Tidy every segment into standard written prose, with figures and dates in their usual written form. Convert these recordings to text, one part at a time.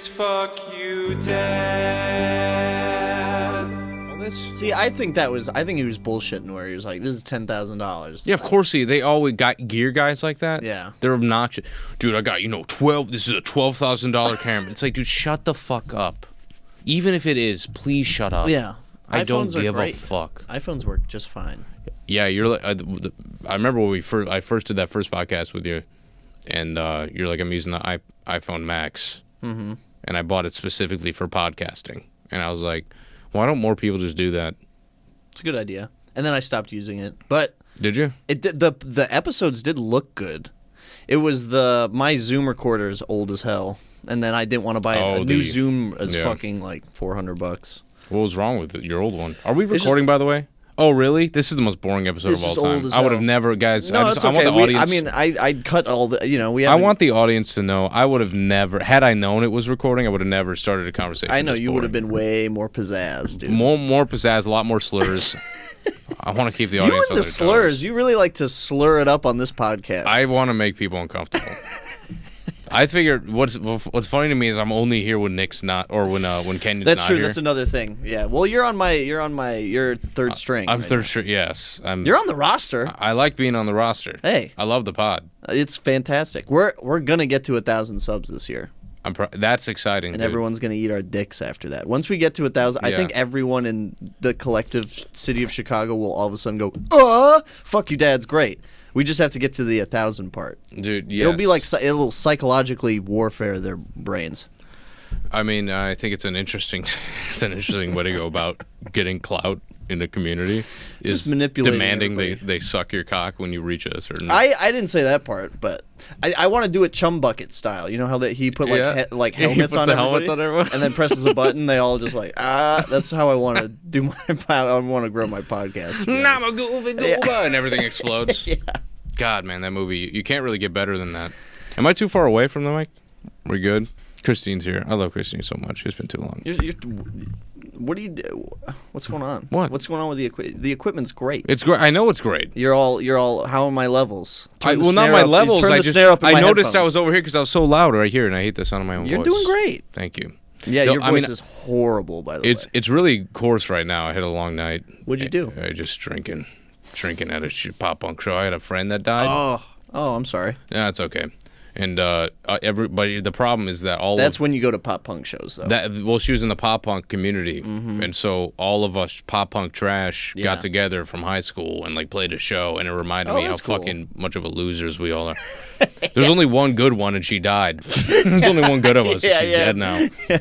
Nick's Fuck You Dad. See, I think he was bullshitting where he was like, this is $10,000. Yeah, of course they always got gear guys like that. Yeah. They're obnoxious. Dude, I got, this is a $12,000 camera. It's like, dude, shut the fuck up. Even if it is, please shut up. Yeah. I iPhones don't give great. a fuck. iPhones work just fine. Yeah, you're like, I remember when I first did that first podcast with you, and you're like, I'm using the iPhone Max, and I bought it specifically for podcasting. And I was like, why don't more people just do that? It's a good idea. And then I stopped using it. But did you? The episodes did look good. It was my Zoom recorder is old as hell, and then I didn't want to buy a new Zoom is fucking like $400. What was wrong with it? Your old one? Are we recording, by the way? Oh, really? This is the most boring episode of all time. I would have never, guys. No, it's okay. I want the audience. I'd cut all the. I want the audience to know. I would have never, had I known it was recording, I would have never started a conversation. I know you would have been way more pizzazz, dude. More pizzazz, a lot more slurs. I want to keep the audience. You and the slurs. You really like to slur it up on this podcast. I want to make people uncomfortable. I figured what's funny to me is I'm only here when Nick's not, or when Kenyon's That's not true. here. That's another thing. Yeah. Well, you're third string. I'm third string. Yes. You're on the roster. I like being on the roster. Hey. I love the pod. It's fantastic. We're gonna get to 1,000 subs this year. That's exciting. And dude. everyone's gonna eat our dicks after that. Once we get to 1,000, I think everyone in the collective city of Chicago will all of a sudden go, fuck you, Dad's great. We just have to get to the 1,000 part. Dude, yes. It'll be like it'll psychologically warfare their brains. I mean, I think it's an interesting way to go about getting clout in the community. Just manipulating demanding everybody. they suck your cock when you reach a certain. I didn't say that part, but I want to do it chum bucket style. You know how that he put like helmets on everyone, and then presses a button. They all just like That's how I want to do my. I want to grow my podcast. I'm a goofy gooba, and everything explodes. Yeah. God, man, that movie. You can't really get better than that. Am I too far away from the mic? We're good. Christine's here. I love Christine so much. It's been too long. What do you do? What's going on? What? What's going on with the equipment? The equipment's great. It's great. I know it's great. You're all. How are my levels? Not my levels. I noticed headphones. I was over here because I was so loud right here, and I hate the sound of my own voice. You're doing great. Thank you. Yeah, your voice is horrible. By the way, it's really coarse right now. I had a long night. What'd you do? I just drinking at a pop punk show. I had a friend that died. Oh, I'm sorry. Yeah, it's okay. And everybody, the problem is that that's when you go to pop punk shows, though. She was in the pop punk community, and so all of us pop punk trash got together from high school and like played a show, and it reminded me how fucking much of a losers we all are. There's only one good one, and she died. There's only one good of us. She's dead now. Yeah.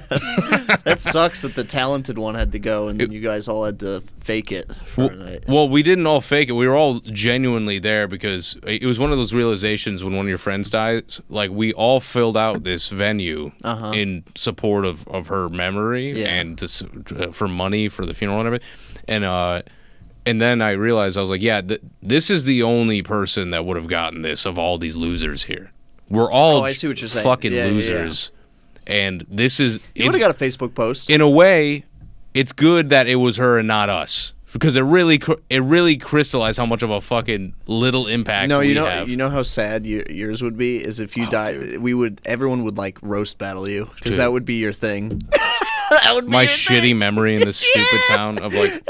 That sucks that the talented one had to go, and then you guys all had to fake it for a night. Well, we didn't all fake it. We were all genuinely there because it was one of those realizations when one of your friends dies. Like, we all filled out this venue in support of her memory and for money for the funeral and everything. And then I realized, I was like, this is the only person that would have gotten this of all these losers here. We're all I see what you're saying. fucking losers. Yeah. And this is... You would have got a Facebook post. In a way, it's good that it was her and not us. Because it really crystallized how much of a fucking little impact we have. You know how sad yours would be is if you died. Dude. Everyone would like roast battle you because that would be your thing. That would be my your shitty thing. memory in this stupid town of like.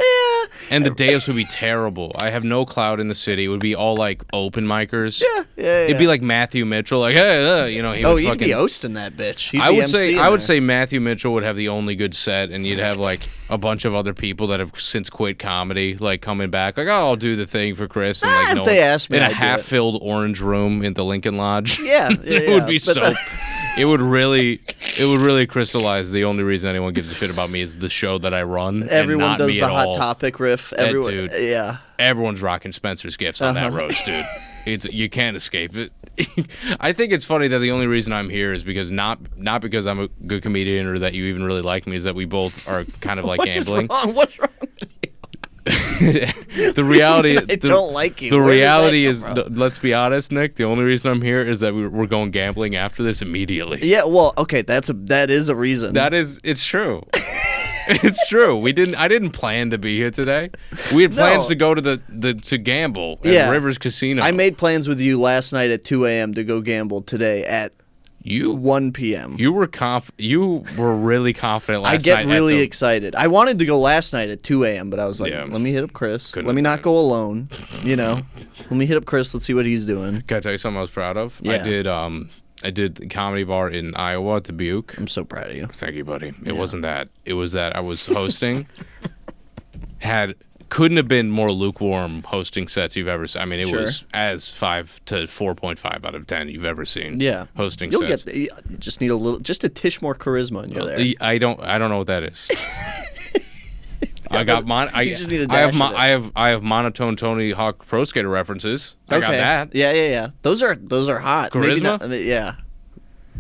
And the days would be terrible. I have no clout in the city. It would be all like open micers. Yeah. It'd be like Matthew Mitchell, like hey, he would he'd be hosting that bitch. I would say Matthew Mitchell would have the only good set, and you'd have like a bunch of other people that have since quit comedy, like coming back, like I'll do the thing for Chris, and like if they asked me, in a I'd half-filled orange room in the Lincoln Lodge. Yeah, it would be so. It would really crystallize. The only reason anyone gives a shit about me is the show that I run. Everyone and not does me the at hot all. topic riff. Everyone, dude, yeah. Everyone's rocking Spencer's Gifts on that roast, dude. You can't escape it. I think it's funny that the only reason I'm here is because not because I'm a good comedian or that you even really like me, is that we both are kind of like gambling. What's wrong with you? The reality, I don't like you. The Where reality does is, that come from? let's be honest, Nick. The only reason I'm here is that we're going gambling after this immediately. Yeah, well, okay, that is a reason. It's true. It's true. I didn't plan to be here today. We had plans to go to gamble at Rivers Casino. I made plans with you last night at 2 a.m. to go gamble today at 1 p.m. You were really confident last night. I get really excited. I wanted to go last night at 2 a.m., but I was like, let me hit up Chris. Let me not go alone. Let me hit up Chris. Let's see what he's doing. Can I tell you something I was proud of? Yeah. I did the comedy bar in Iowa at the Buke. I'm so proud of you. Thank you, buddy. It wasn't that. It was that I was hosting. Couldn't have been more lukewarm hosting sets you've ever seen. I mean, it was as 5 to 4.5 out of 10 you've ever seen. Yeah, hosting sets. You just need just a tish more charisma and you're there. I don't know what that is. I have monotone Tony Hawk Pro Skater references. I got that. Yeah. Those are hot. Charisma. Yeah.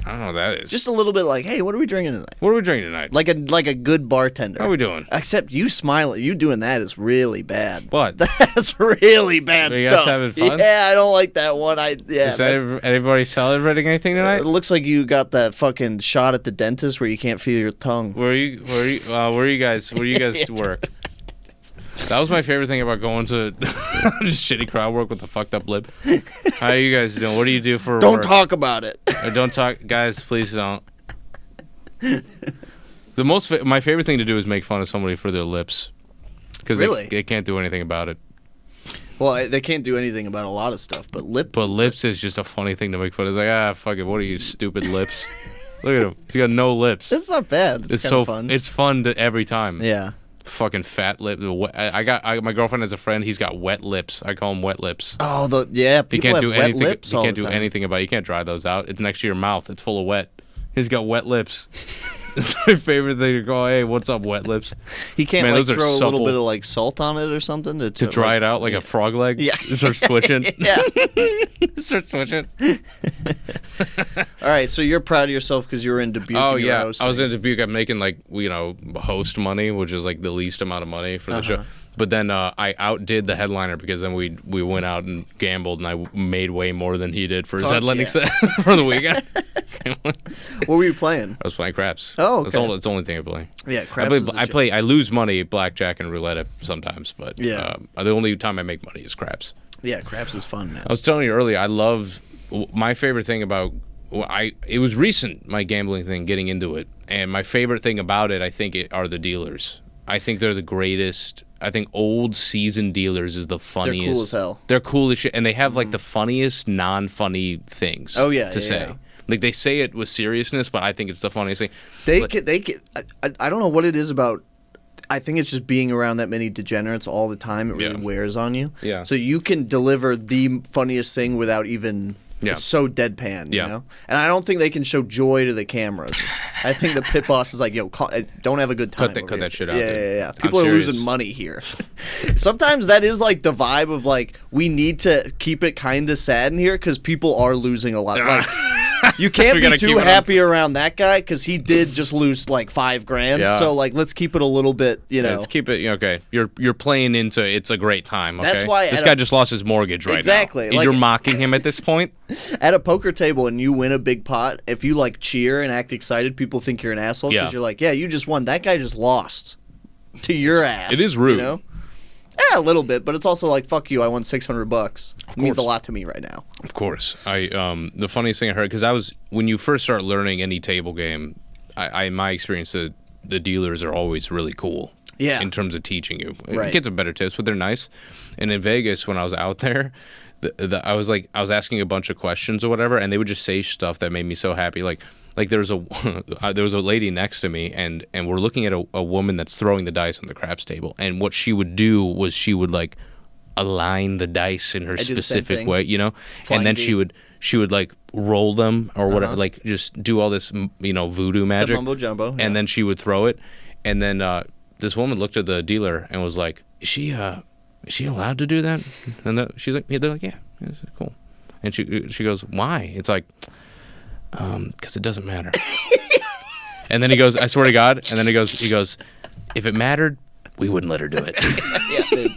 I don't know what that is. Just a little bit like, hey, what are we drinking tonight? What are we drinking tonight? Like a good bartender. How are we doing? Except you smiling, you doing that is really bad. What? That's really bad you stuff. Guys having fun? Yeah, I don't like that one. Is anybody celebrating anything tonight? It looks like you got that fucking shot at the dentist where you can't feel your tongue. Where you guys work? That was my favorite thing about going to just shitty crowd work with the fucked up lip. How are you guys doing? What do you do for Don't work? talk about it. Don't talk, guys. Please don't. My favorite thing to do is make fun of somebody for their lips, because they can't do anything about it. Well, they can't do anything about a lot of stuff, but lips is just a funny thing to make fun of. It's like, fuck it. What are you, stupid lips? Look at him. He's got no lips. It's not bad. It's so fun. It's fun every time. Yeah. Fucking fat lip. My girlfriend has a friend. He's got wet lips. I call him wet lips. Oh, people have wet lips all the time. He can't do anything about it. You can't dry those out. It's next to your mouth. It's full of wet. He's got wet lips. It's my favorite thing to go, hey, what's up, wet lips? He can't throw a little bit of salt on it or something to dry it out like a frog leg? Yeah. It starts twitching. Yeah. Starts twitching. All right, so you're proud of yourself because you were in Dubuque. Oh, yeah. I was in Dubuque. I'm making host money, which is like the least amount of money for the show. But then I outdid the headliner because then we went out and gambled, and I made way more than he did for his headlining set for the weekend. What were you playing? I was playing craps. Oh, okay. It's the only thing I play. Yeah, craps. I lose money at blackjack and roulette sometimes, but the only time I make money is craps. Yeah, craps is fun, man. I was telling you earlier, I love my favorite thing about it was recent, my gambling thing, getting into it, and my favorite thing about it, I think, are the dealers. I think they're the greatest. I think old seasoned dealers is the funniest. They're cool as hell. They're cool as shit, and they have like the funniest non-funny things. To say. Yeah. Like they say it with seriousness, but I think it's the funniest thing. I don't know what it is about. I think it's just being around that many degenerates all the time. It really wears on you. Yeah. So you can deliver the funniest thing without even. Yeah. It's so deadpan, you know? And I don't think they can show joy to the cameras. I think the pit boss is like, yo, don't have a good time. Cut that shit out. Yeah. People are losing money here. Sometimes that is like the vibe of like, we need to keep it kind of sad in here because people are losing a lot. Like, you can't be too happy around that guy because he did just lose like $5,000. Yeah. So like, let's keep it a little bit, let's keep it, okay. You're playing into it's a great time, okay? That's why this guy just lost his mortgage right now. Exactly. You're mocking him at this point? At a poker table and you win a big pot, if you like cheer and act excited, people think you're an asshole because you're like, yeah, you just won. That guy just lost to your ass. It is rude. You know? Yeah, a little bit, but it's also like, fuck you, I won $600. It means a lot to me right now. Of course. The funniest thing I heard, because when you first start learning any table game, in my experience, the dealers are always really cool. Yeah. In terms of teaching you. Right. You get some better tips, but they're nice. And in Vegas, when I was out there, I was asking a bunch of questions or whatever, and they would just say stuff that made me so happy. Like there was a lady next to me, and we're looking at a woman that's throwing the dice on the craps table, and what she would do was she would like align the dice in her specific way, you know, and then she would like roll them or whatever, like just do all this, voodoo magic, the mumbo jumbo, and then she would throw it, and then this woman looked at the dealer and was like, Is she allowed to do that? And she's like, they're like, yeah, it's cool. And she goes, why? It's like, because it doesn't matter. And then he goes, I swear to God. And then he goes, if it mattered, we wouldn't let her do it. Yeah, dude.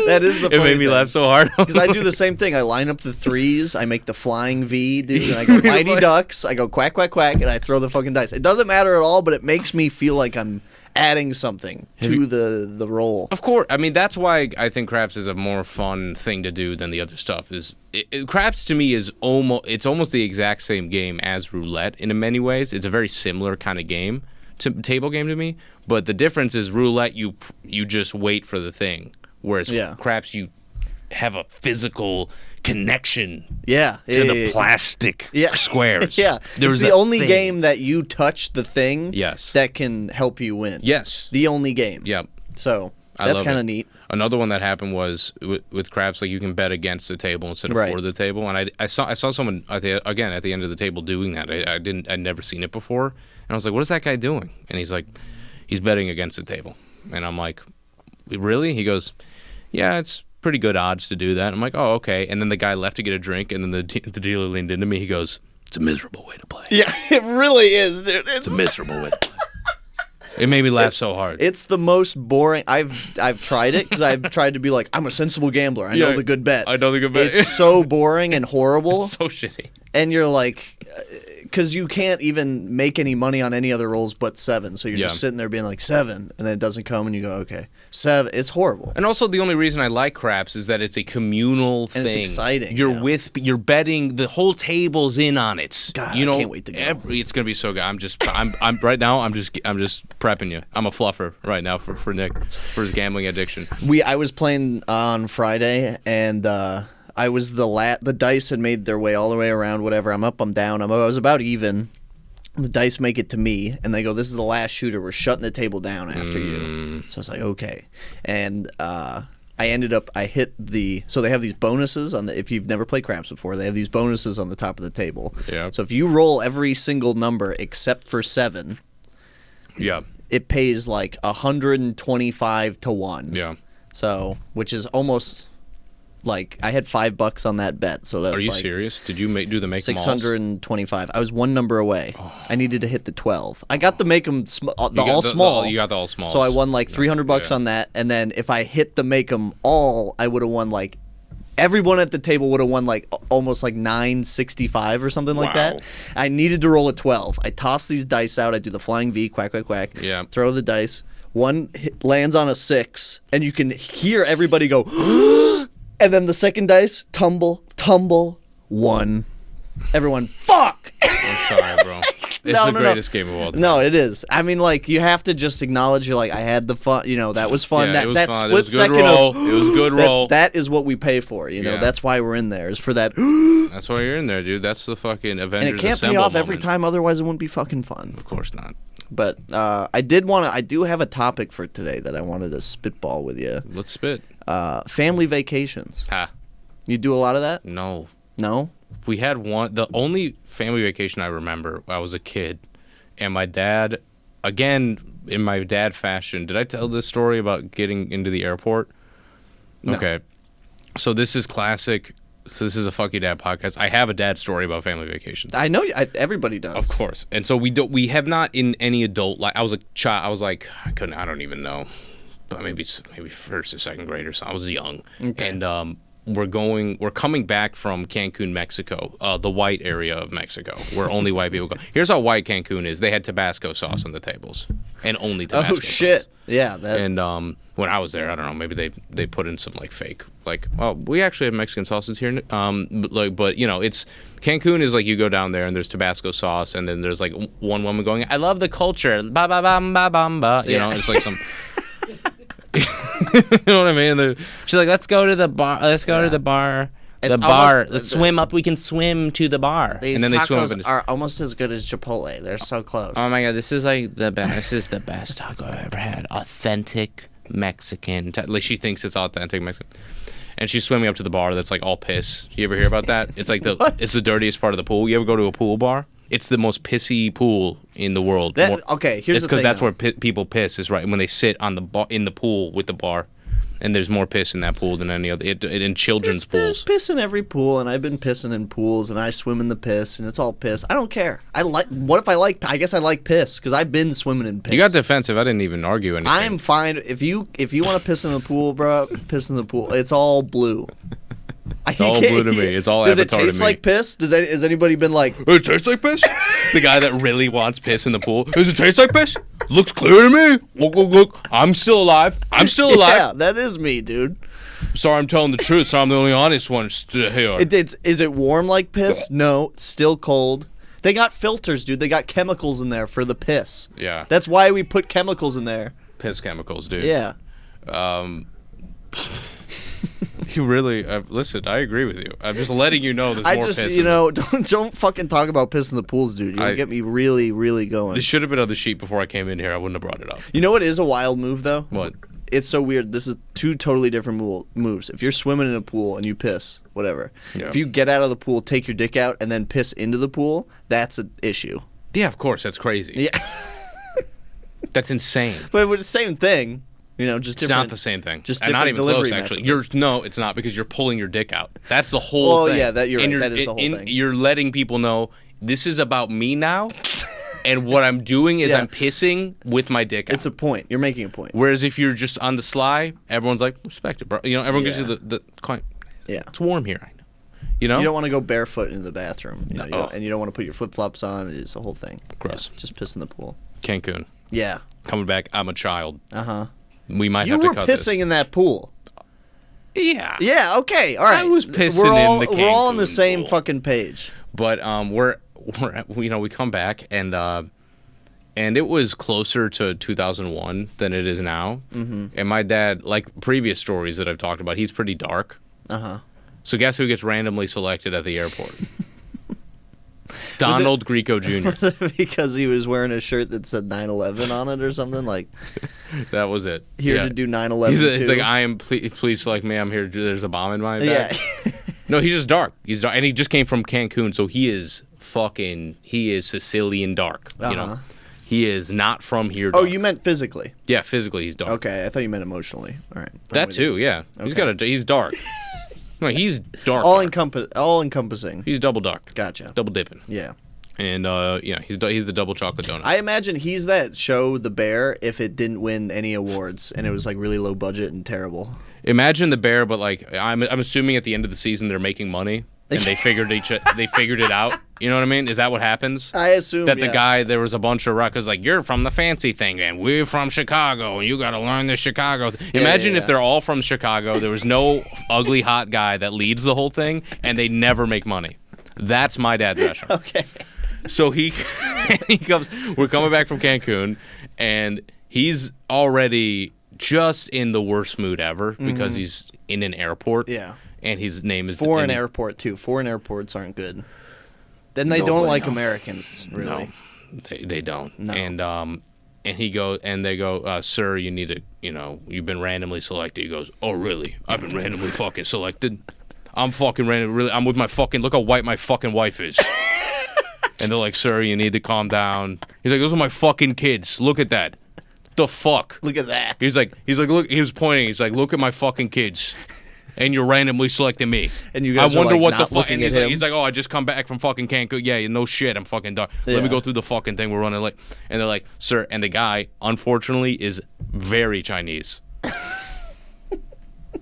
That is the It made me laugh so hard. Because I do the same thing. I line up the threes, I make the flying V, dude, and I go Mighty Ducks, I go quack, quack, quack, and I throw the fucking dice. It doesn't matter at all, but it makes me feel like I'm adding something to the roll. Of course. I mean, that's why I think craps is a more fun thing to do than the other stuff. Craps to me is almost the exact same game as roulette in many ways. It's a very similar kind of game, table game to me. But the difference is roulette, you just wait for the thing, whereas craps, you have a physical connection to the plastic squares. Yeah, it's the only game that you touch the thing that can help you win. Yes. The only game. Yep. So that's kind of neat. Another one that happened was with craps, like you can bet against the table instead of for the table. And I saw someone at the end of the table doing that. I'd never seen it before. And I was like, what is that guy doing? And he's like, he's betting against the table. And I'm like, really? He goes, yeah, it's pretty good odds to do that. I'm like, oh, okay. And then the guy left to get a drink, and then the dealer leaned into me. He goes, it's a miserable way to play. Yeah, it really is, dude. It's a miserable way to play. It made me laugh so hard. It's the most boring. I've tried it because I've tried to be like, I'm a sensible gambler. I know the good bet. I know the good bet. It's so boring and horrible. It's so shitty. And you're like, because you can't even make any money on any other rolls but 7. So you're just sitting there being like 7, and then it doesn't come, and you go, okay, 7. It's horrible. And also, the only reason I like craps is that it's a communal thing. And it's exciting. You're betting. The whole table's in on it. God, I can't wait to go. It's gonna be so good. I'm right now. I'm just prepping you. I'm a fluffer right now for Nick for his gambling addiction. I was playing on Friday, and I was the dice had made their way all the way around, whatever. I'm up, I'm down. I was about even. The dice make it to me, and they go, this is the last shooter. We're shutting the table down after you. So I was like, okay. And I hit so they have these bonuses if you've never played craps before, they have these bonuses on the top of the table. Yeah. So if you roll every single number except for 7, it pays like 125 to 1. Yeah. So, which is almost... Like, I had $5 on that bet, so that's Are you like serious? Did you do the make 625. I was one number away. Oh. I needed to hit the 12. I got the make them all small. You got the all small. So I won like $300 on that, and then if I hit the make them all, I would have won like everyone at the table would have won like almost like $965 or something like that. I needed to roll a 12. I toss these dice out. I do the flying V, quack, quack, quack. Yeah. Throw the dice. One lands on a 6, and you can hear everybody go. And then the second dice, tumble, 1. Everyone, fuck! I'm sorry, bro. It's the greatest game of all time. No, it is. I mean, like, you have to just acknowledge, you're like, I had the fun, that was fun. Yeah, that fun. split second roll. It was a good roll. That is what we pay for, That's why we're in there, is for that. That's why you're in there, dude. That's the fucking Avengers And it can't pay off every time, otherwise it wouldn't be fucking fun. Of course not. But I do have a topic for today that I wanted to spitball with you. Let's spit. Family vacations. You do a lot of that? No. No? We had one. The only family vacation I remember, I was a kid, and my dad, again, in my dad fashion, did I tell this story about getting into the airport? No. Okay. So this is classic. So this is a Fuck You Dad podcast. I have a dad story about family vacations. I know everybody does. Of course. And so we have not in any adult life. I was a child. I was like, I don't even know, but maybe first or second grade or something. I was young. Okay. And we're coming back from Cancun, Mexico, the white area of Mexico, where only white people go. Here's how white Cancun is. They had Tabasco sauce on the tables, and only Tabasco sauce. Shit. Yeah. And when I was there, I don't know, maybe they put in some like fake, like, oh, we actually have Mexican sauces here. But it's Cancun is like you go down there and there's Tabasco sauce, and then there's like one woman going, I love the culture, ba ba ba ba ba ba. It's like some. You know what I mean? She's like, let's go to the bar. Let's go to the bar. Let's swim up. We can swim to the bar. These tacos are almost as good as Chipotle. They're so close. Oh my god, this is like the best. This is the best taco I've ever had. Authentic Mexican. Like she thinks it's authentic Mexican. And she's swimming up to the bar that's like all piss. You ever hear about that? It's like it's the dirtiest part of the pool. You ever go to a pool bar? It's the most pissy pool in the world. Okay, here's the thing. Because that's where people piss is right when they sit on the bar in the pool with the bar, And there's more piss in that pool than any other in children's pools. There's piss in every pool, and I've been pissing in pools, and I swim in the piss, and it's all piss. I don't care. What if I like? I guess I like piss because I've been swimming in piss. You got defensive. I didn't even argue anything. I'm fine if you want to piss in the pool, bro. Piss in the pool. It's all blue. It's all blue to me. It's all Avatar to me. Does it taste like piss? Has anybody been like? Does it taste like piss? The guy that really wants piss in the pool. Does it taste like piss? Looks clear to me. Look. I'm still alive. Yeah, that is me, dude. Sorry, I'm telling the truth. So I'm the only honest one here. Is it warm like piss? No, it's still cold. They got filters, dude. They got chemicals in there for the piss. Yeah. That's why we put chemicals in there. Piss chemicals, dude. Yeah. You really listen. I agree with you. I'm just letting you know there's more piss. Don't fucking talk about piss in the pools, dude. You'll get me really, really going. This should have been on the sheet before I came in here. I wouldn't have brought it up. You know what is a wild move though? What? It's so weird. This is two totally different moves. If you're swimming in a pool and you piss, whatever. Yeah. If you get out of the pool, take your dick out, and then piss into the pool, that's an issue. Yeah, of course. That's crazy. Yeah. That's insane. But it's the same thing. Just different. It's not the same thing. Just and not even close, methods. actually. No, it's not because you're pulling your dick out. That's the whole thing. Oh, yeah, that is the whole thing. You're letting people know this is about me now, and what I'm doing is I'm pissing with my dick out. It's a point. You're making a point. Whereas if you're just on the sly, everyone's like, respect it, bro. Everyone gives you the client. Yeah. It's warm here, I know. You don't want to go barefoot into the bathroom. And you don't want to put your flip-flops on. It's a whole thing. Gross. Yeah, just piss in the pool. Cancun. Yeah. Coming back, I'm a child. Uh-huh. We might have to cut this. You were pissing in that pool. Yeah. Yeah, okay. All right. I was pissing in the Cancun We're all on the same pool. Fucking page. But we come back and it was closer to 2001 than it is now. Mm-hmm. And my dad, like previous stories that I've talked about, he's pretty dark. Uh-huh. So guess who gets randomly selected at the airport? Donald Greico Jr. Because he was wearing a shirt that said 9/11 on it or something like. That was it. Here to do 9/11. He's like, I am. Please select me. I'm here. There's a bomb in my back. Yeah. No, he's just dark. He's dark, and he just came from Cancun, so he is Sicilian dark. Uh-huh. He is not from here. Dark. Oh, you meant physically? Yeah, physically he's dark. Okay, I thought you meant emotionally. All right. That too. Yeah. Okay. He's dark. No, he's dark. All encompassing. He's double dark. Gotcha. Double dipping. Yeah. And he's the double chocolate donut. I imagine he's that show, The Bear, if it didn't win any awards and it was like really low budget and terrible. Imagine The Bear, but like I'm assuming at the end of the season they're making money and they figured it out. You know what I mean? Is that what happens? I assume that the guy, there was a bunch of records like, you're from the fancy thing and we're from Chicago and you got to learn the Chicago. Imagine if they're all from Chicago. There was no ugly hot guy that leads the whole thing and they never make money. That's my dad's restaurant. Okay. So he comes. We're coming back from Cancun, and he's already just in the worst mood ever because he's in an airport. Yeah, and his name is foreign airport too. Foreign airports aren't good. Then they don't like Americans, really. No, they don't. No. And he goes, and they go, sir, you need to, you've been randomly selected. He goes, oh really? I've been randomly fucking selected. I'm fucking random. Really, I'm with my fucking. Look how white my fucking wife is. And they're like, sir, you need to calm down. He's like, those are my fucking kids. Look at that. The fuck? Look at that. He's like, look, he was pointing. He's like, look at my fucking kids. And you're randomly selecting me. And you guys are what the fuck? And he's like, oh, I just come back from fucking Cancun. Yeah, no shit, I'm fucking dark. Yeah. Let me go through the fucking thing. We're running late. And they're like, sir, and the guy, unfortunately, is very Chinese.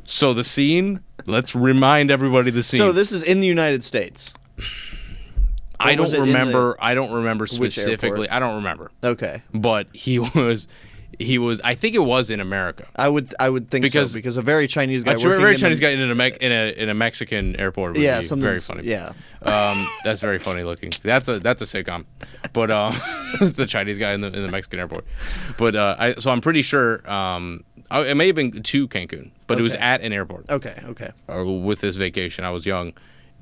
So the scene, let's remind everybody the scene. So this is in the United States. I don't remember specifically. I don't remember. Okay. But he was I think it was in America. I would think so because a very Chinese guy in a Mexican airport would be very funny. Yeah. That's very funny looking. That's a sitcom. But it's the Chinese guy in the Mexican airport. But so I'm pretty sure it may have been to Cancun, but it was at an airport. Okay. Or with this vacation, I was young.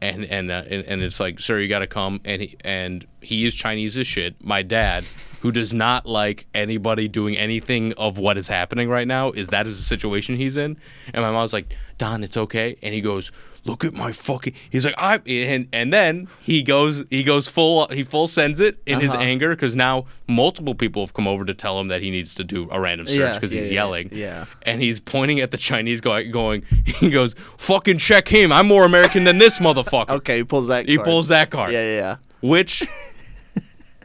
And it's like, sir, you got to come, and he is Chinese as shit. My dad, who does not like anybody doing anything of what is happening right now, is the situation he's in. And my mom's like, Don, it's okay. And he goes, look at my fucking. He's like, and then he full sends it in his anger because now multiple people have come over to tell him that he needs to do a random search because he's yelling. Yeah. And he's pointing at the Chinese guy, he goes, fucking check him. I'm more American than this motherfucker. Okay, he pulls that card. He pulls that card. Yeah. Which,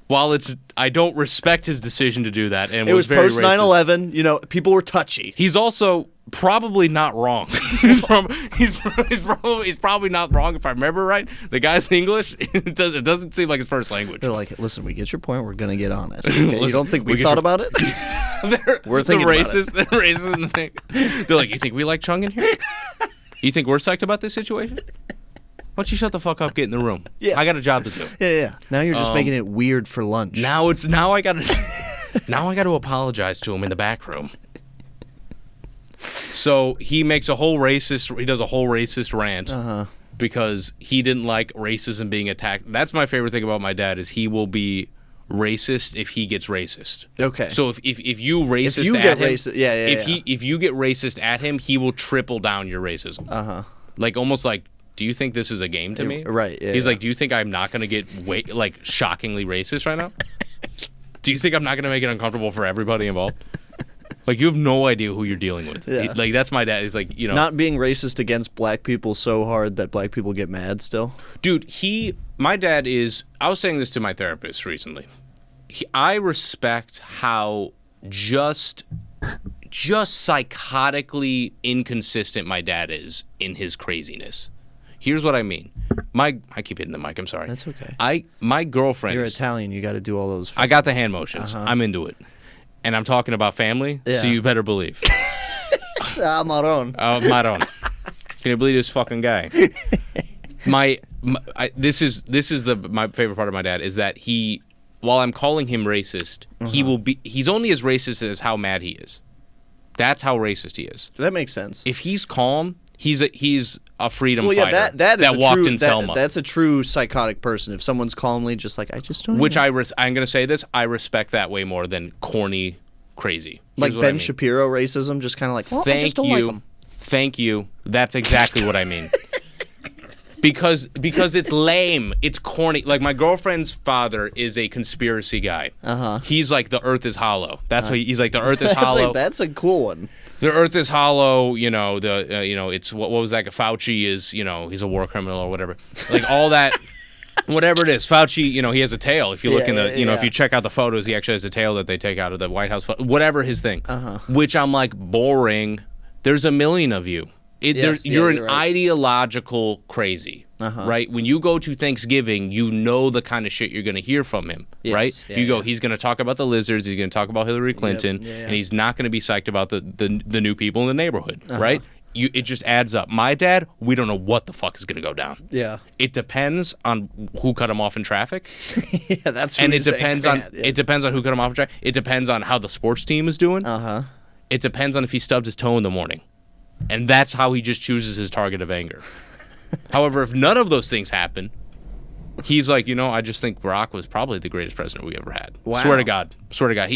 while I don't respect his decision to do that, and it was very post 9/11. You know, people were touchy. He's also probably not wrong. he's probably not wrong if I remember right. The guy's English. It doesn't seem like his first language. They're like, listen, we get your point. We're gonna get on it. Okay? Listen, you don't think we've thought about it? We're thinking racist. About it. They're racist in the thing. They're like, you think we like Chung in here? You think we're psyched about this situation? Why don't you shut the fuck up, get in the room? Yeah. I got a job to do. Yeah. Now you're just making it weird for lunch. Now I gotta apologize to him in the back room. So he does a whole racist rant because he didn't like racism being attacked. That's my favorite thing about my dad is he will be racist if he gets racist. Okay. So if you racist if you at get him, racist, if you get racist at him, he will triple down your racism. Like almost like, do you think this is a game to me? Right. Yeah, He's like, do you think I'm not going to get shockingly racist right now? Do you think I'm not going to make it uncomfortable for everybody involved? Like, you have no idea who you're dealing with. Yeah. Like, that's my dad. He's like, you know. Not being racist against black people so hard that black people get mad still. Dude, my dad is, I was saying this to my therapist recently. I respect how just psychotically inconsistent my dad is in his craziness. Here's what I mean. I keep hitting the mic. I'm sorry. That's okay. My girlfriend. You're Italian. You got to do all those. I got the hand motions. I'm into it, and I'm talking about family. So you better believe. Maron. Maron. Can you believe this fucking guy? This is my favorite part of my dad is that while I'm calling him racist, he's only as racist as how mad he is. That's how racist he is. That makes sense. If he's calm, he's a freedom fighter that walked in Selma. That's a true psychotic person. If someone's calmly just like, I just don't. Which I'm going to say this, I respect that way more than corny, crazy. Like Ben Shapiro racism, just kind of like, well, I just don't like him. Thank you. That's exactly what I mean. Because it's lame. It's corny. Like, my girlfriend's father is a conspiracy guy. He's like, the earth is hollow. That's what he's like, the earth is hollow. That's a cool one. The earth is hollow, you know, it's what was that? Fauci is, you know, he's a war criminal or whatever. Like, all that, whatever it is. Fauci, you know, he has a tail. If you look if you check out the photos, he actually has a tail that they take out of the White House, whatever his thing. Which I'm like, boring. There's a million of you. You're an ideological crazy, right? When you go to Thanksgiving, you know the kind of shit you're going to hear from him, right? You go, he's going to talk about the lizards, he's going to talk about Hillary Clinton, and he's not going to be psyched about the new people in the neighborhood, right? It just adds up. My dad, we don't know what the fuck is going to go down. Yeah. It depends on who cut him off in traffic. That's and it depends on it depends on who cut him off in traffic. It depends on how the sports team is doing. It depends on if he stubbed his toe in the morning. And that's how he just chooses his target of anger. However, if none of those things happen, he's like, you know, I just think Barack was probably the greatest president we ever had. Wow. Swear to God.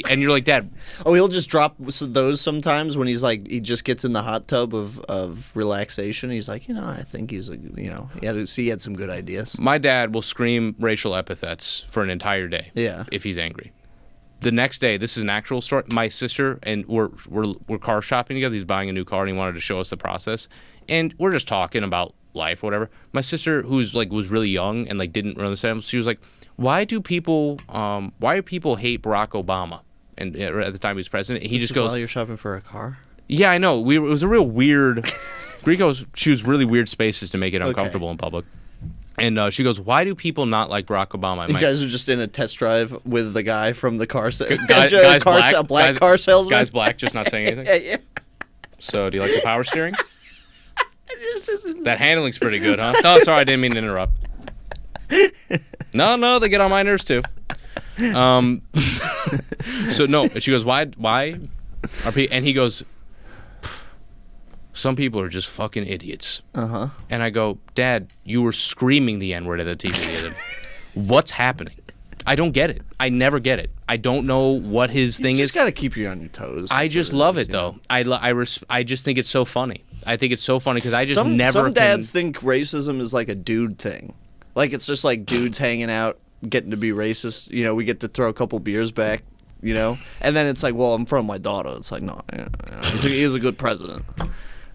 And you're like, Dad. Oh, he'll just drop those sometimes when he's like, he just gets in the hot tub of relaxation. He's like, you know, I think he's, you know, he had some good ideas. My dad will scream racial epithets for an entire day. Yeah. If he's angry. The next day, this is an actual story. My sister and we're car shopping together. He's buying a new car and he wanted to show us the process. And we're just talking about life, whatever. My sister, who's like was really young and like didn't understand, she was like, "Why do people hate Barack Obama?" And at the time he was president, he just goes, "While you're shopping for a car." Yeah, I know. It was a real weird. Greico choose really weird spaces to make it uncomfortable in public. And she goes, "Why do people not like Barack Obama?" You guys are just in a test drive with the guy from the car salesman. Black car salesman. Guy's black, just not saying anything. Yeah. So, do you like the power steering? That handling's pretty good, huh? Oh, sorry, I didn't mean to interrupt. No, they get on my nerves too. So no, she goes, "Why are people?" And he goes, "Some people are just fucking idiots." And I go, "Dad, you were screaming the N-word at the TV the other day. What's happening?" I don't get it. I never get it. I don't know what his thing is. You just got to keep you on your toes. I just love it, though. I just think it's so funny. I think it's so funny because I just never Some dads think racism is like a dude thing. Like, it's just like dudes hanging out, getting to be racist. You know, we get to throw a couple beers back, you know? And then it's like, well, I'm from my daughter. It's like, no, he was a good president.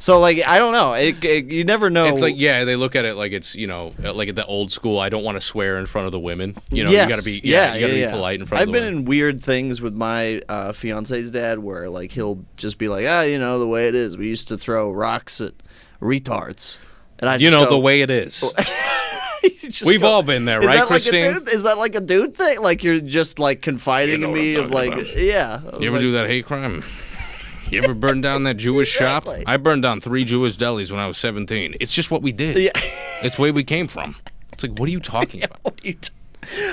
So, like, I don't know. You never know. It's like, yeah, they look at it like it's, you know, like at the old school, I don't want to swear in front of the women. You know, yes. you got to be, you got to be polite in front of the women. I've been in weird things with my fiance's dad where, like, he'll just be like, you know, the way it is. We used to throw rocks at retards. And I just the way it is. We've all been there, right, Christine? Is that like a dude thing? Like, you're just, like, confiding in me of, like, about. Yeah. You ever do that hate crime? You ever burn down that Jewish shop? I burned down 3 Jewish delis when I was 17. It's just what we did. Yeah. It's where we came from. It's like, what are you talking about?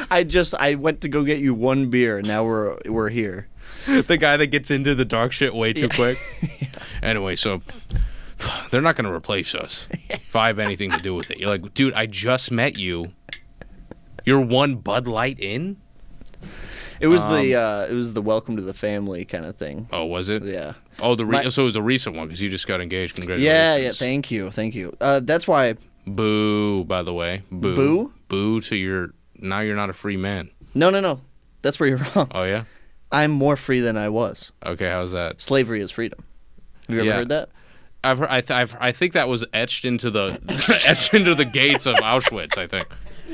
I went to go get you 1 beer, and now we're here. The guy that gets into the dark shit way too quick. Yeah. Anyway, so they're not going to replace us if I have anything to do with it. You're like, dude, I just met you. You're 1 Bud Light in? It was the welcome to the family kind of thing. Oh, was it? Yeah. Oh, so it was a recent one because you just got engaged. Congratulations. Yeah. Thank you. That's why. Boo. By the way, boo. Boo to your. Now you're not a free man. No. That's where you're wrong. Oh yeah. I'm more free than I was. Okay, how's that? Slavery is freedom. Have you ever heard that? I've heard. I think that was etched into the gates of Auschwitz. I think.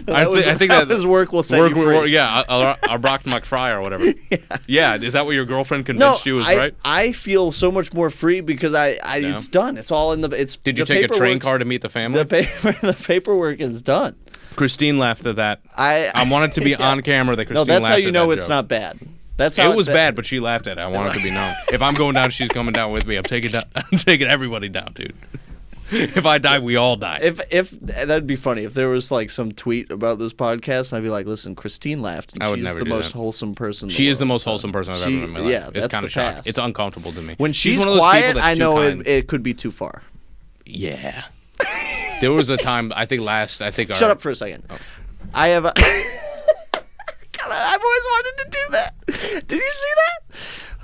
I think that his work will set you free. Yeah, I'll rock McFry or whatever. Yeah, is that what your girlfriend convinced you was right? I feel so much more free because it's done. It's all in the. Did you take a train car to meet the family? The paperwork is done. Christine laughed at that. I wanted to be on camera that Christine laughed at that. No, that's how you know it's not bad. That's how it was bad, but she laughed at it. I want it to be known. If I'm going down, she's coming down with me. I'm taking everybody down, dude. If I die, we all die. If that'd be funny if there was like some tweet about this podcast, and I'd be like, "Listen, Christine laughed, and she's the most wholesome person." She is the most wholesome person I've ever met in my life. Yeah, it's kind of shocking. It's uncomfortable to me. When she's quiet, I know it could be too far. Yeah. There was a time Shut up for a second. Oh. I have. God, I've always wanted to do that. Did you see that?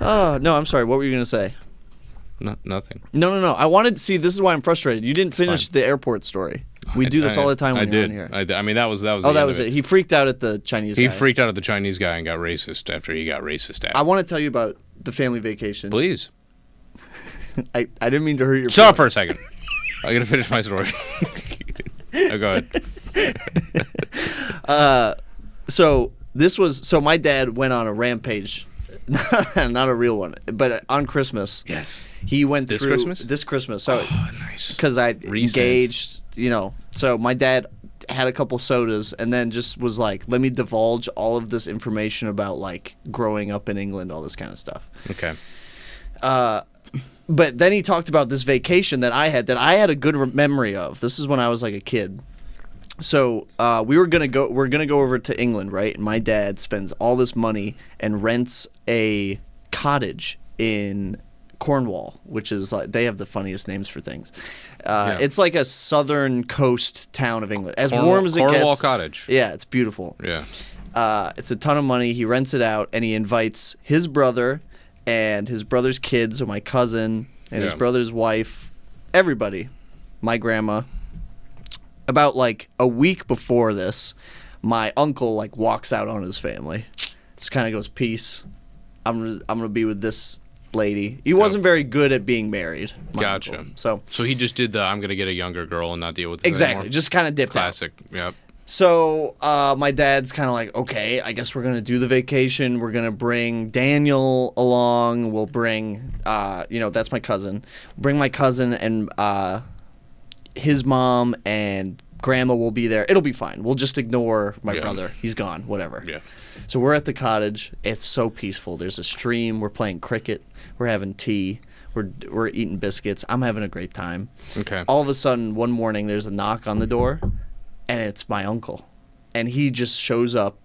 Oh no, I'm sorry. What were you gonna say? Nothing. No. I wanted to see. This is why I'm frustrated. You didn't finish the airport story. We do this all the time when you're on here. I mean, that was. Oh, that was it. He freaked out at the Chinese guy. He freaked out at the Chinese guy and got racist after he got racist at. I want to tell you about the family vacation. Please. I didn't mean to hurt your. Shut up for a second. I gotta finish my story. Oh, go ahead. So my dad went on a rampage. Not a real one, but on Christmas. Yes. He went this through Christmas. This Christmas. So nice. Because I engaged, So my dad had a couple sodas and then just was like, "Let me divulge all of this information about like growing up in England, all this kind of stuff." Okay. But then he talked about this vacation that I had a good memory of. This is when I was like a kid. So we're gonna go over to England, right? And my dad spends all this money and rents a cottage in Cornwall, which is like they have the funniest names for things. It's like a southern coast town of England, as warm as it gets. Cornwall Cottage. Yeah, it's beautiful. Yeah. It's a ton of money. He rents it out, and he invites his brother and his brother's kids, so my cousin and his brother's wife, everybody, my grandma. About like a week before this, my uncle like walks out on his family, just kind of goes, "Peace, I'm gonna be with this lady." He wasn't very good at being married. Gotcha. Uncle. So he just did I'm gonna get a younger girl and not deal with this exactly. Anymore. Just kind of dipped Classic. out. Yep. So my dad's kind of like, "Okay, I guess we're gonna do the vacation. We're gonna bring Daniel along. We'll bring that's my cousin. Bring my cousin and his mom and grandma will be there. It'll be fine. We'll just ignore my brother. He's gone. Whatever." Yeah. So we're at the cottage. It's so peaceful. There's a stream. We're playing cricket. We're having tea. We're eating biscuits. I'm having a great time. Okay. All of a sudden, one morning, there's a knock on the door, and it's my uncle, and he just shows up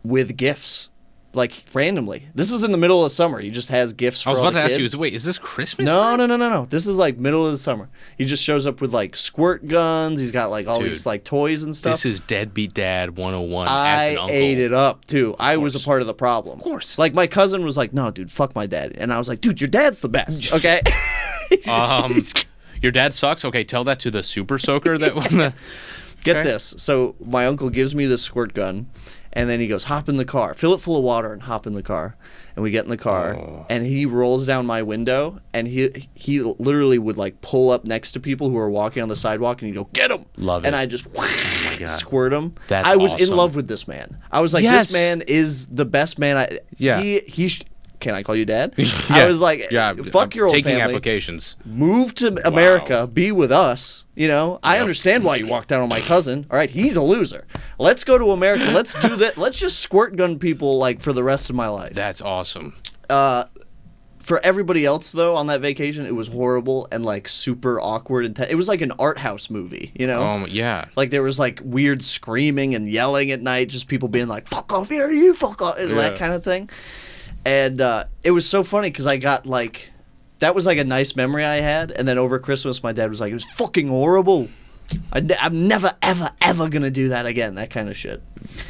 with gifts. like randomly. This is in the middle of summer. He just has gifts for all the kids. I was about to ask you, wait, is this Christmas time? No. No. This is like middle of the summer. He just shows up with like squirt guns. He's got like all these like toys and stuff. This is deadbeat dad 101 as an uncle. I ate it up too. I was a part of the problem. Of course. Like my cousin was like, no, dude, fuck my dad. And I was like, dude, your dad's the best, okay? Your dad sucks? Okay, tell that to the super soaker that won. Get this. So my uncle gives me this squirt gun, and then he goes, hop in the car, fill it full of water, and hop in the car. And we get in the car, and he rolls down my window, and he literally would like pull up next to people who are walking on the sidewalk, and he'd go, get him. Love it. And I just squirt him. That's I was awesome. in love with this man. I was like, this man is the best man. Can I call you dad? Yeah. I was like, fuck your old taking family. Applications. Move to America. Be with us. You know, I understand why you walked down on my cousin. All right, he's a loser. Let's go to America. Let's do that. Let's just squirt gun people like for the rest of my life. That's awesome. For everybody else though, on that vacation, it was horrible and like super awkward and it was like an art house movie. You know? Yeah. Like there was like weird screaming and yelling at night, just people being like, "Fuck off here, you fuck off," and that kind of thing. And it was so funny because I got like, that was like a nice memory I had. And then over Christmas, my dad was like, it was fucking horrible. I'm never, ever, ever going to do that again. That kind of shit.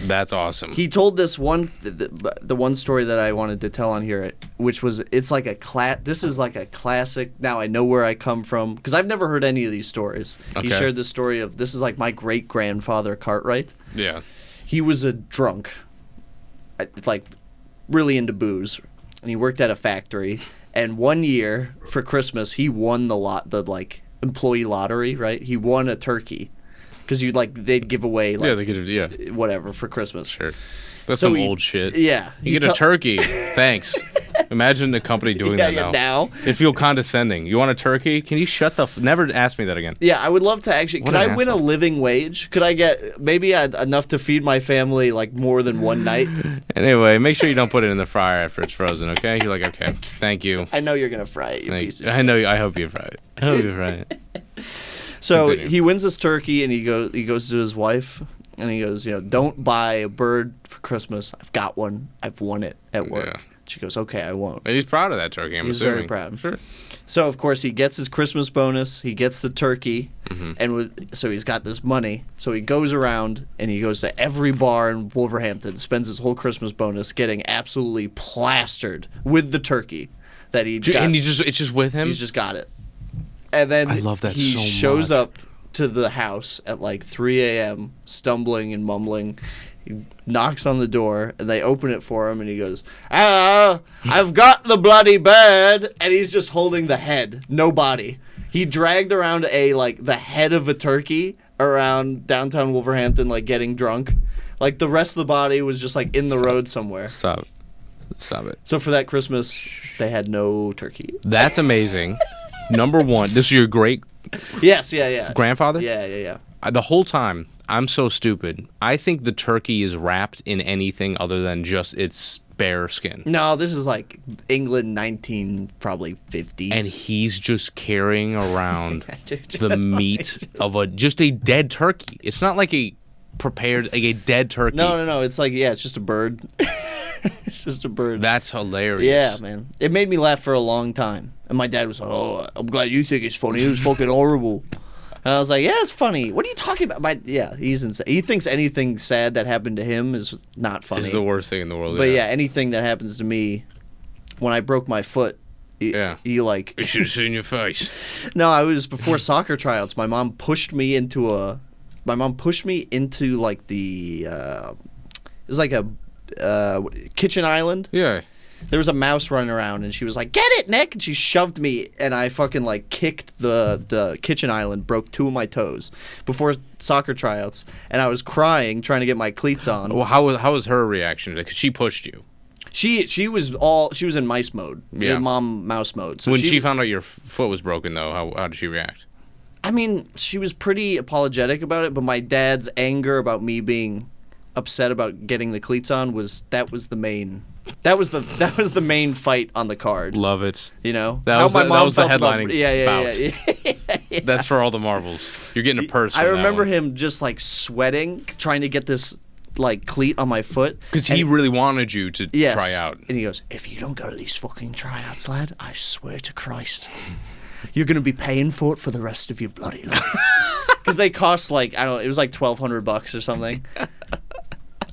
That's awesome. He told this one, the one story that I wanted to tell on here, which was, it's like this is like a classic. Now I know where I come from because I've never heard any of these stories. Okay. He shared the story of, this is like my great grandfather Cartwright. Yeah. He was a drunk. Like, really into booze, and he worked at a factory, and one year for Christmas he won the like employee lottery, right? He won a turkey because they'd give away whatever for Christmas. Sure. That's some old shit. Yeah. You get a turkey. Thanks. Imagine the company doing that now. It'd feel condescending. You want a turkey? Can you shut the never ask me that again. Yeah, I would love to actually. Could I win a living wage? Could I get maybe enough to feed my family like more than one night? Anyway, make sure you don't put it in the fryer after it's frozen, okay? You're like, okay, thank you. I know you're going to fry it, you piece of shit. I know. I hope you fry it. I hope you fry it. So continue. He wins this turkey, and he goes to his wife, and he goes, don't buy a bird for Christmas. I've got one. I've won it at work. Yeah. She goes, okay, I won't. And he's proud of that turkey, I'm assuming. He's very proud. Sure. So, of course, he gets his Christmas bonus. He gets the turkey. Mm-hmm. And so he's got this money. So he goes around, and he goes to every bar in Wolverhampton, spends his whole Christmas bonus getting absolutely plastered with the turkey that he got. And it's just with him? He's just got it. And then I love that he so shows much. up to the house at like 3 a.m., stumbling and mumbling. He knocks on the door, and they open it for him, and he goes, I've got the bloody bird. And he's just holding the head, no body. He dragged around the head of a turkey around downtown Wolverhampton, like getting drunk. Like the rest of the body was just like in the road somewhere. Stop it. So for that Christmas, they had no turkey. That's amazing. Number one, this is your great grandfather? Yeah. The whole time, I'm so stupid. I think the turkey is wrapped in anything other than just its bare skin. No, this is like England 50s. And he's just carrying around the meat of just a dead turkey. It's not like a dead turkey. No. It's like, it's just a bird. It's just a bird. That's hilarious. Yeah, man. It made me laugh for a long time. And my dad was like, oh, I'm glad you think it's funny. It was fucking horrible. And I was like, yeah, it's funny. What are you talking about? He's insane. He thinks anything sad that happened to him is not funny. It's the worst thing in the world. But anything that happens to me, when I broke my foot, he like... I should have seen your face. No, I was before soccer tryouts. My mom pushed me into like the... it was like a kitchen island. Yeah. There was a mouse running around, and she was like, "Get it, Nick!" And she shoved me, and I fucking like kicked the kitchen island, broke 2 of my toes before soccer tryouts, and I was crying trying to get my cleats on. Well, how was her reaction? Because she pushed you. She was in mice mode, mom mouse mode. So when she found out your foot was broken, though, how did she react? I mean, she was pretty apologetic about it, but my dad's anger about me being upset about getting the cleats on was the main fight on the card. That was the headlining bout. That's for all the marbles. You're getting a purse. I remember him just like sweating, trying to get this like cleat on my foot. Because he really wanted you to try out. And he goes, if you don't go to these fucking tryouts, lad, I swear to Christ, you're going to be paying for it for the rest of your bloody life. Because they cost like, I don't know, it was like $1,200 or something.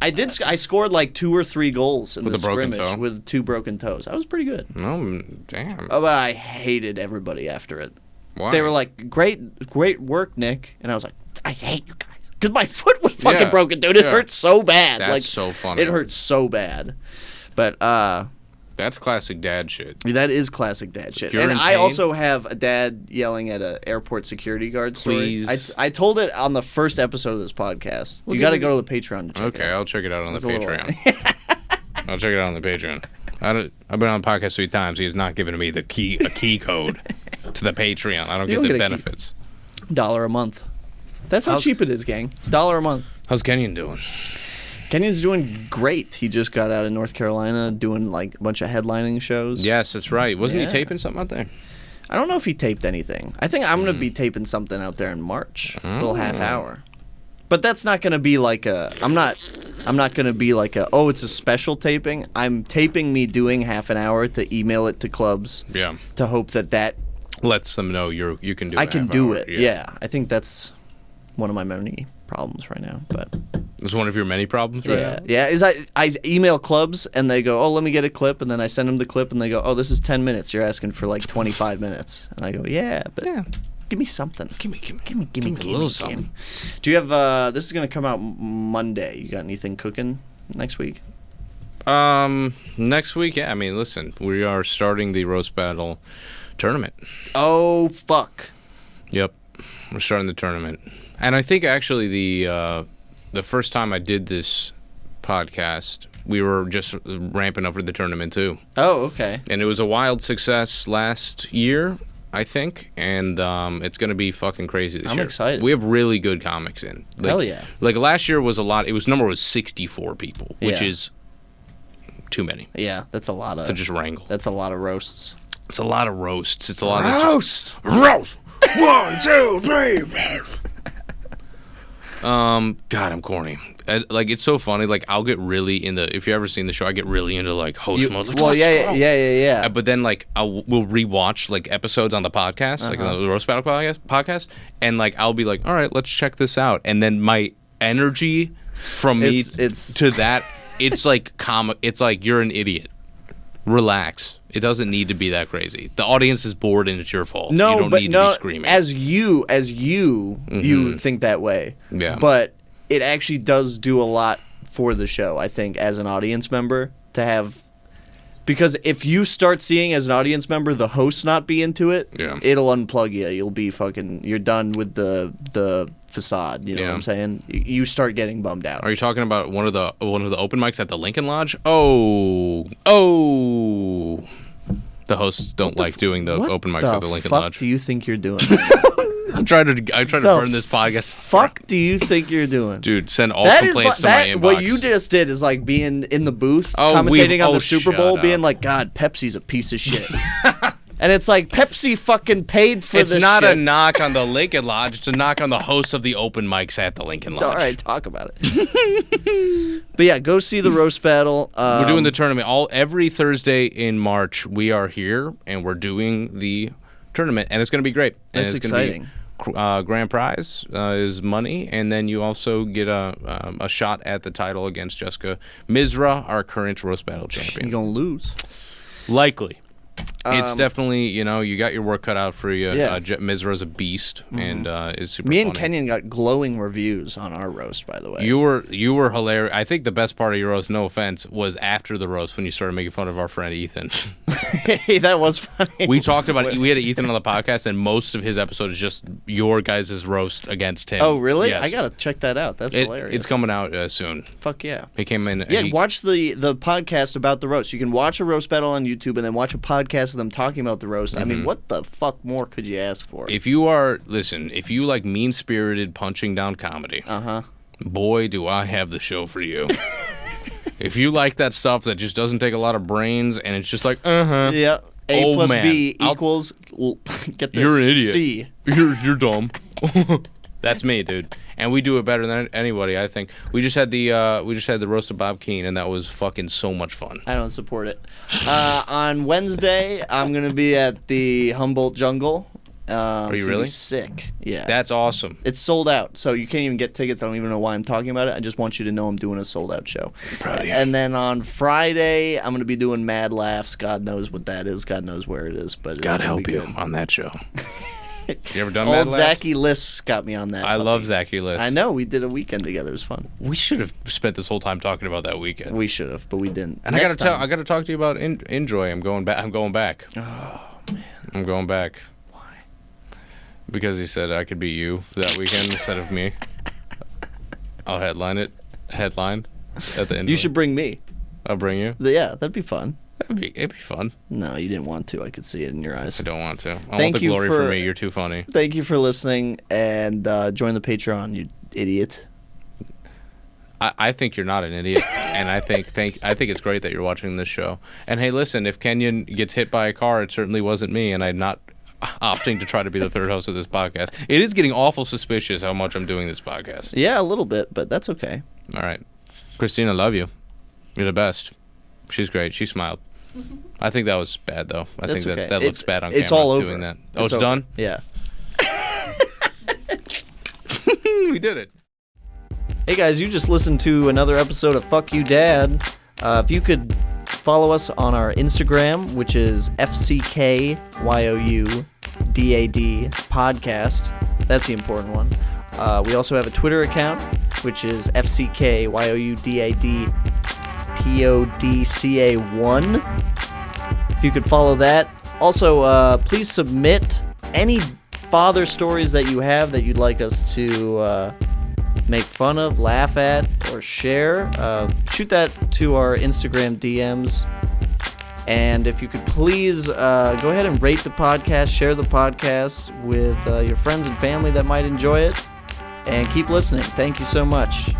I scored like 2 or 3 goals in the scrimmage with 2 broken toes. I was pretty good. Oh, damn. Oh, but I hated everybody after it. Why? They were like, great work, Nick. And I was like, I hate you guys. Because my foot was fucking broken, dude. It hurt so bad. That's so funny. It hurt so bad. But, that's classic dad shit. That is classic dad shit. And I also have a dad yelling at an airport security guard story. I told it on the first episode of this podcast. You got to go to the Patreon to check it out. Okay, I'll check it out on the Patreon. I'll check it out on the Patreon. I've been on the podcast 3 times. He has not given me a key code to the Patreon. I don't get the benefits. $1 a month. That's how cheap it is, gang. $1 a month. How's Kenyon doing? Kenyon's doing great. He just got out of North Carolina doing like a bunch of headlining shows. Yes, that's right. Wasn't he taping something out there? I don't know if he taped anything. I think I'm going to be taping something out there in March. A little half hour. But that's not going to be like I'm not going to be like it's a special taping. I'm taping me doing half an hour to email it to clubs. Yeah. To hope that lets them know you can do it. I can do it. Yeah. I think that's one of my many problems right now, but it's one of your many problems right now? Yeah, is I email clubs and they go, oh, let me get a clip, and then I send them the clip and they go, oh, this is 10 minutes, you're asking for like 25 minutes, and I go, but give me something. Give me a little something. Do you have this is gonna come out Monday, you got anything cooking next week? Next week, I mean, listen, we are starting the roast battle tournament. Oh, fuck. Yep, we're starting the tournament. And I think actually the first time I did this podcast, we were just ramping up for the tournament too. Oh, okay. And it was a wild success last year, I think, and it's going to be fucking crazy this year. I'm excited. We have really good comics in. Hell yeah. Like last year was a lot. Number was 64 people, which is too many. Yeah, that's a lot of. To just wrangle. That's a lot of roasts. It's a lot of roasts. It's a lot roast. Of roast. 1, 2, 3. God, I'm corny. Like, it's so funny. Like, I'll get really into, if you ever seen the show, I get really into like host mode. Like, well, yeah. But then like we'll rewatch like episodes on the podcast, like the Roast Battle podcast, and like I'll be like, all right, let's check this out, and then my energy from me to that, it's like comic. It's like, you're an idiot. Relax. It doesn't need to be that crazy. The audience is bored and it's your fault. No, you don't need to be screaming. As you think that way. Yeah. But it actually does do a lot for the show, I think, as an audience member to have, because if you start seeing as an audience member the host not be into it, it'll unplug you. You'll be you're done with the facade, you know what I'm saying? You start getting bummed out. Are you talking about one of the open mics at the Lincoln Lodge? Oh. The hosts don't like doing the open mics at the Lincoln Lodge. What do you think you're doing? I try to burn this podcast. Fuck do you think you're doing? Dude, send all complaints to my inbox. What you just did is like being in the booth, commentating on the Super Bowl, being like, God, Pepsi's a piece of shit. And it's like, Pepsi fucking paid for this shit. It's not a knock on the Lincoln Lodge. It's a knock on the hosts of the open mics at the Lincoln Lodge. All right, talk about it. But yeah, go see the roast battle. We're doing the tournament. Every Thursday in March, we are here, and we're doing the tournament. And it's going to be great. That's exciting. Grand prize is money, and then you also get a shot at the title against Jessica Mizra, our current roast battle champion. You're going to lose. Likely. It's definitely, you got your work cut out for you. Yeah. Mizra's a beast and is super Me funny. and Kenyon got glowing reviews on our roast, by the way. You were hilarious. I think the best part of your roast, no offense, was after the roast when you started making fun of our friend Ethan. Hey, that was funny. We talked about it. We had Ethan on the podcast, and most of his episode is just your guys' roast against him. Oh, really? Yes. I got to check that out. That's hilarious. It's coming out soon. Fuck yeah. He came in. Yeah, watch the podcast about the roast. You can watch a roast battle on YouTube and then watch a podcast of them talking about the roast. I mean, what the fuck more could you ask for? If you like mean-spirited punching down comedy, boy, do I have the show for you. If you like that stuff that just doesn't take a lot of brains and it's just like, yeah, A plus B equals, get this, you're an idiot. C. You're dumb. That's me, dude. and we do it better than anybody. I think we just had the roast of Bob Keane, and that was fucking so much fun. I don't support it. On Wednesday, I'm gonna be at the Humboldt Jungle. Are you really? Sick. Yeah. That's awesome. It's sold out, so you can't even get tickets. I don't even know why I'm talking about it. I just want you to know I'm doing a sold out show. I'm proud of you. And then on Friday, I'm going to be doing Mad Laughs. God knows what that is. God knows where it is. But God help you on that show. You ever done Mad Laughs? Zachy Liss got me on that. I love Zachy Liss. I know. We did a weekend together. It was fun. We should have spent this whole time talking about that weekend. We should have, but we didn't. And I got to talk to you about Enjoy. I'm going back. Oh man. I'm going back. Because he said I could be you for that weekend instead of me. I'll headline at the end. You should bring me. I'll bring you? Yeah, that'd be fun. It'd be fun. No, you didn't want to. I could see it in your eyes. I don't want to. I want the glory for me. You're too funny. Thank you for listening, and join the Patreon, you idiot. I think you're not an idiot, and I think it's great that you're watching this show. And hey, listen, if Kenyon gets hit by a car, it certainly wasn't me, and I'm not opting to try to be the third host of this podcast. It is getting awful suspicious how much I'm doing this podcast. Yeah, a little bit, but that's okay. All right. Christina, love you. You're the best. She's great. She smiled. I think that was bad, though. I think okay. that looks bad on camera. It's all over. Doing that. Oh, it's done? Yeah. We did it. Hey, guys, you just listened to another episode of Fuck You Dad. If you could follow us on our Instagram, which is FCKYOUDAD podcast. That's the important one. We also have a Twitter account, which is FCKYOUDADPODCA1. If you could follow that. Also, please submit any father stories that you have that you'd like us to make fun of, laugh at, or share. Shoot that to our Instagram DMs. And if you could please go ahead and rate the podcast, share the podcast with your friends and family that might enjoy it, and keep listening. Thank you so much.